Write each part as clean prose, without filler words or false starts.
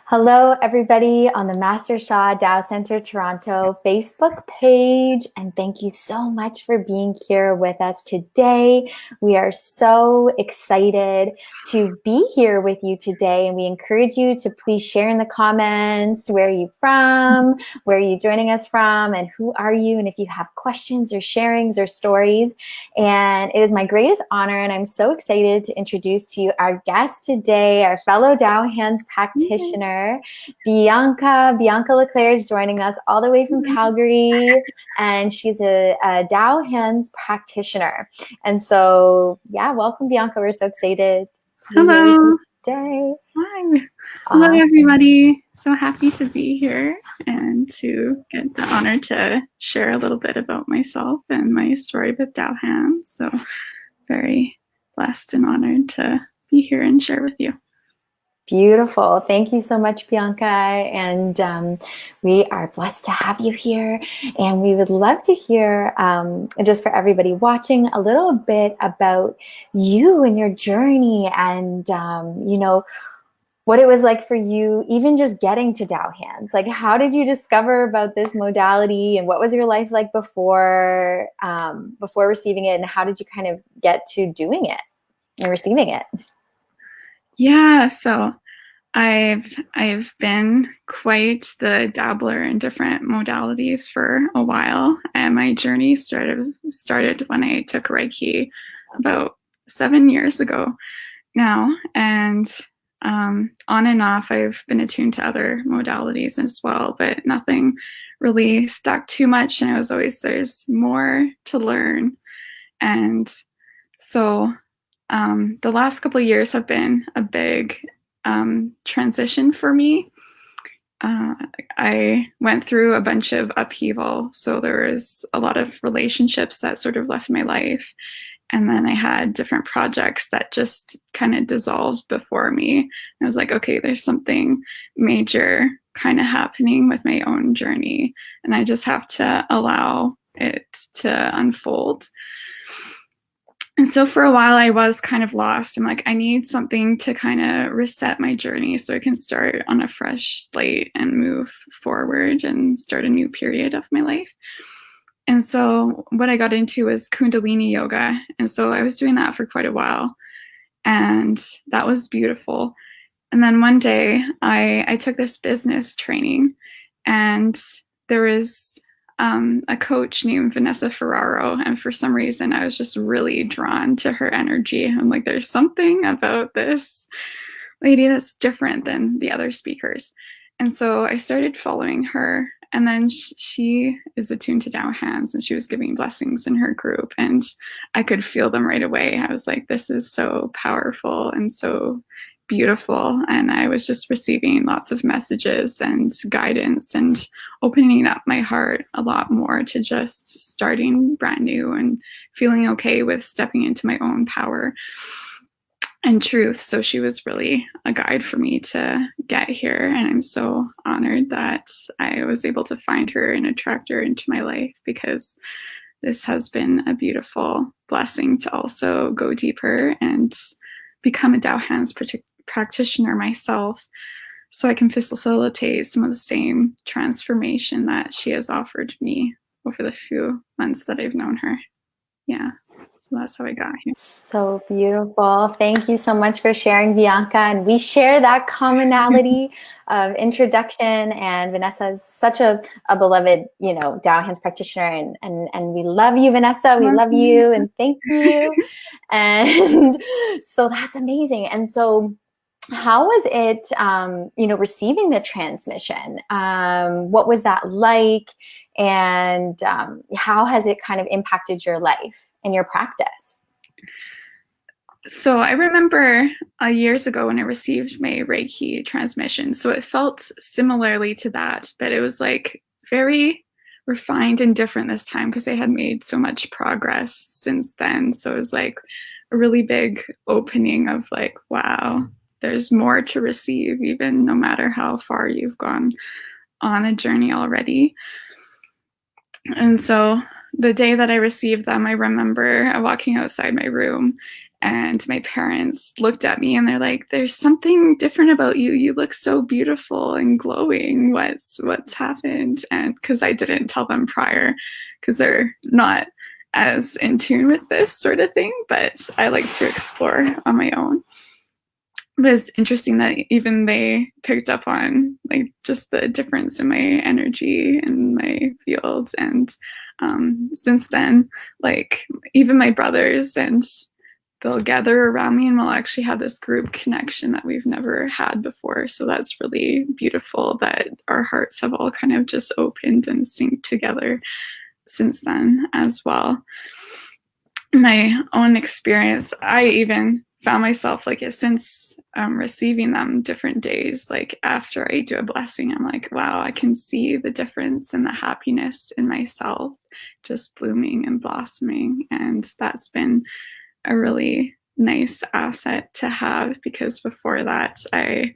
Hello, everybody on the Master Shah Tao Center Toronto Facebook page, and thank you so much for being here with us today. We are so excited to be here with you today, and we encourage you to please share in the comments where are you from, where are you joining us from, and who are you, and if you have questions or sharings or stories. And it is my greatest honor, and I'm so excited to introduce to you our guest today, our fellow Tao Hands practitioner, Bianca Leclair is joining us all the way from Calgary, and she's a Tao Hands practitioner. And so, yeah, welcome, Bianca. We're so excited to be here with Hello. you today. Hi. Hello, Awesome. everybody. So happy to be here and to get the honor to share a little bit about myself and my story with Tao Hands. So very blessed and honored to be here and share with you. Beautiful. Thank you so much, Bianca. And we are blessed to have you here. And we would love to hear, just for everybody watching, a little bit about you and your journey and, what it was like for you, even just getting to Tao Hands. Like, how did you discover about this modality, and what was your life like before receiving it, and how did you kind of get to doing it and receiving it? Yeah, so I've been quite the dabbler in different modalities for a while, and my journey started when I took Reiki about 7 years ago now, and on and off I've been attuned to other modalities as well, but nothing really stuck too much, and I was always, there's more to learn. And so the last couple of years have been a big transition for me. I went through a bunch of upheaval. So there was a lot of relationships that sort of left my life. And then I had different projects that just kind of dissolved before me. And I was like, okay, there's something major kind of happening with my own journey, and I just have to allow it to unfold. And so for a while I was kind of lost. I'm like, I need something to kind of reset my journey so I can start on a fresh slate and move forward and start a new period of my life. And so what I got into was Kundalini yoga. And so I was doing that for quite a while, and that was beautiful. And then one day I took this business training, and there was a coach named Vanessa Ferraro, and for some reason I was just really drawn to her energy. I'm like, there's something about this lady that's different than the other speakers. And so I started following her, and then she is attuned to Tao Hands, and she was giving blessings in her group, and I could feel them right away. I was like, this is so powerful and so beautiful. And I was just receiving lots of messages and guidance and opening up my heart a lot more to just starting brand new and feeling okay with stepping into my own power and truth. So she was really a guide for me to get here. And I'm so honored that I was able to find her and attract her into my life, because this has been a beautiful blessing to also go deeper and become a Tao Hands practitioner myself, so I can facilitate some of the same transformation that she has offered me over the few months that I've known her. Yeah, so that's how I got here. So beautiful. Thank you so much for sharing, Bianca. And we share that commonality of introduction. And Vanessa is such a beloved, Tao Hands practitioner. And we love you, Vanessa. We love you, and thank you. And so that's amazing. And so how was it, receiving the transmission? What was that like? And how has it kind of impacted your life and your practice? So I remember years ago when I received my Reiki transmission. So it felt similarly to that, but it was like very refined and different this time, because I had made so much progress since then. So it was like a really big opening of like, wow, there's more to receive, even no matter how far you've gone on a journey already. And so the day that I received them, I remember walking outside my room, And my parents looked at me and they're like, there's something different about you. You look so beautiful and glowing. What's happened? And because I didn't tell them prior, because they're not as in tune with this sort of thing, but I like to explore on my own. It was interesting that even they picked up on like just the difference in my energy and my field. And since then, like even my brothers, and they'll gather around me and we'll actually have this group connection that we've never had before. So that's really beautiful that our hearts have all kind of just opened and synced together since then as well. My own experience, I even found myself like since receiving them different days, like after I do a blessing, I'm like, wow, I can see the difference and the happiness in myself just blooming and blossoming. And that's been a really nice asset to have, because before that I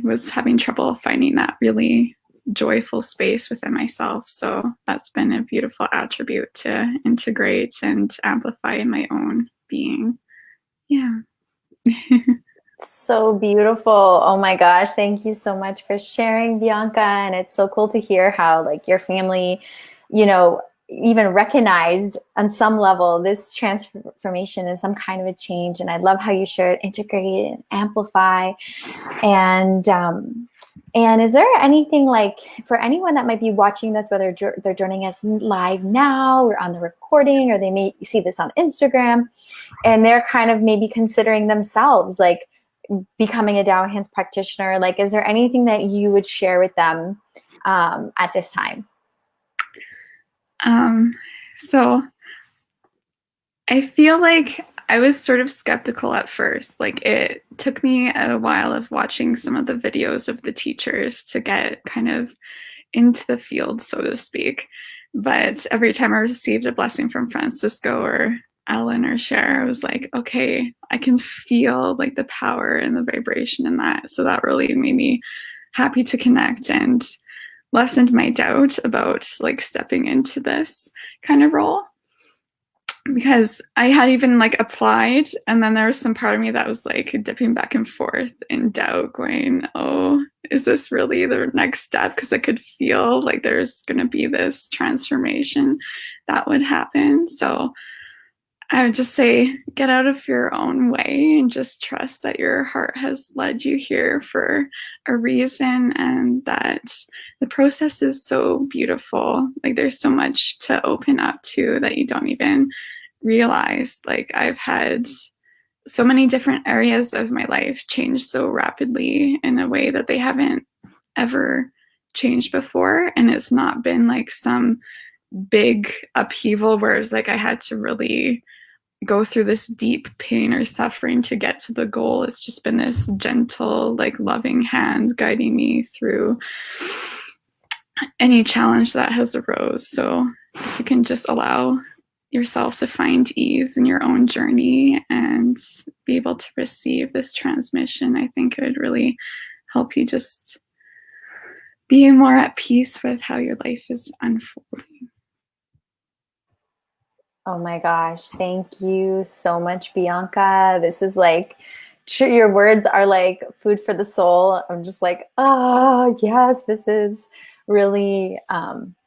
was having trouble finding that really joyful space within myself. So that's been a beautiful attribute to integrate and amplify in my own being. Yeah. So beautiful. Oh my gosh. Thank you so much for sharing, Bianca. And it's so cool to hear how like your family, you know, even recognized on some level this transformation and some kind of a change. And I love how you shared integrate and amplify. And is there anything like for anyone that might be watching this, whether they're joining us live now or on the recording, or they may see this on Instagram, and they're kind of maybe considering themselves like becoming a Tao Hands practitioner, like is there anything that you would share with them at this time? So I feel like I was sort of skeptical at first. Like it took me a while of watching some of the videos of the teachers to get kind of into the field, so to speak. But every time I received a blessing from Francisco or Ellen or Cher, I was like, okay, I can feel like the power and the vibration in that. So that really made me happy to connect and lessened my doubt about like stepping into this kind of role, because I had even like applied, and then there was some part of me that was like dipping back and forth in doubt, going, oh, is this really the next step? Because I could feel like there's going to be this transformation that would happen. So I would just say get out of your own way and just trust that your heart has led you here for a reason, and that the process is so beautiful. Like there's so much to open up to that you don't even realize. Like I've had so many different areas of my life change so rapidly in a way that they haven't ever changed before. And it's not been like some big upheaval where it's like I had to really go through this deep pain or suffering to get to the goal. It's just been this gentle, like loving hand guiding me through any challenge that has arose. So if you can just allow yourself to find ease in your own journey and be able to receive this transmission, I think it would really help you just be more at peace with how your life is unfolding. Oh my gosh. Thank you so much, Bianca. This is like, your words are like food for the soul. I'm just like, oh, yes, this is really,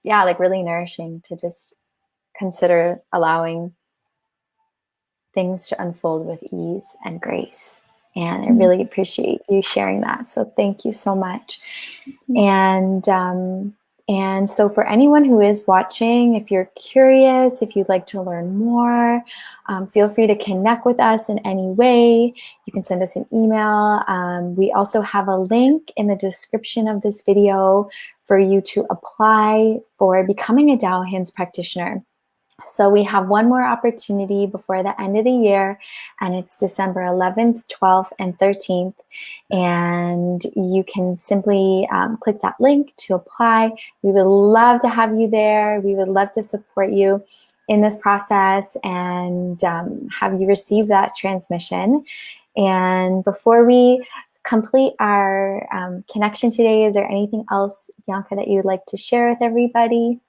yeah, like really nourishing to just consider allowing things to unfold with ease and grace. And I really appreciate you sharing that. So thank you so much. And so for anyone who is watching, if you're curious, if you'd like to learn more, feel free to connect with us in any way. You can send us an email. We also have a link in the description of this video for you to apply for becoming a Tao Hands practitioner. So we have one more opportunity before the end of the year, and it's December 11th, 12th, and 13th. And you can simply click that link to apply. We would love to have you there. We would love to support you in this process and have you receive that transmission. And before we complete our connection today, is there anything else, Bianca, that you'd like to share with everybody?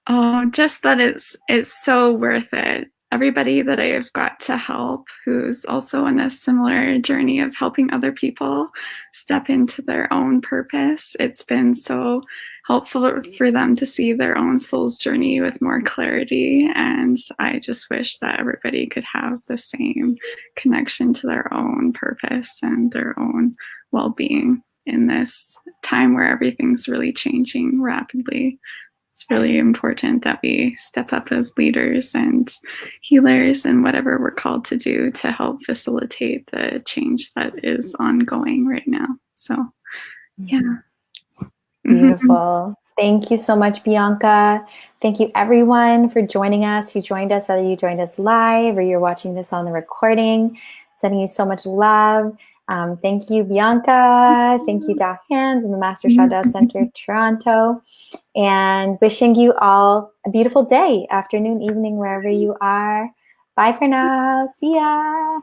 Oh, just that it's so worth it. everybody that I've got to help who's also on a similar journey of helping other people step into their own purpose. It's been so helpful for them to see their own soul's journey with more clarity. And I just wish that everybody could have the same connection to their own purpose and their own well-being in this time where everything's really changing rapidly. It's really important that we step up as leaders and healers and whatever we're called to do to help facilitate the change that is ongoing right now. So, yeah. Beautiful. Thank you so much, Bianca. Thank you, everyone, for joining us, who joined us, whether you joined us live or you're watching this on the recording. Sending you so much love. Thank you, Bianca. Thank you, Tao Hands and the Master Sha Tao Center Toronto. And wishing you all a beautiful day, afternoon, evening, wherever you are. Bye for now. See ya.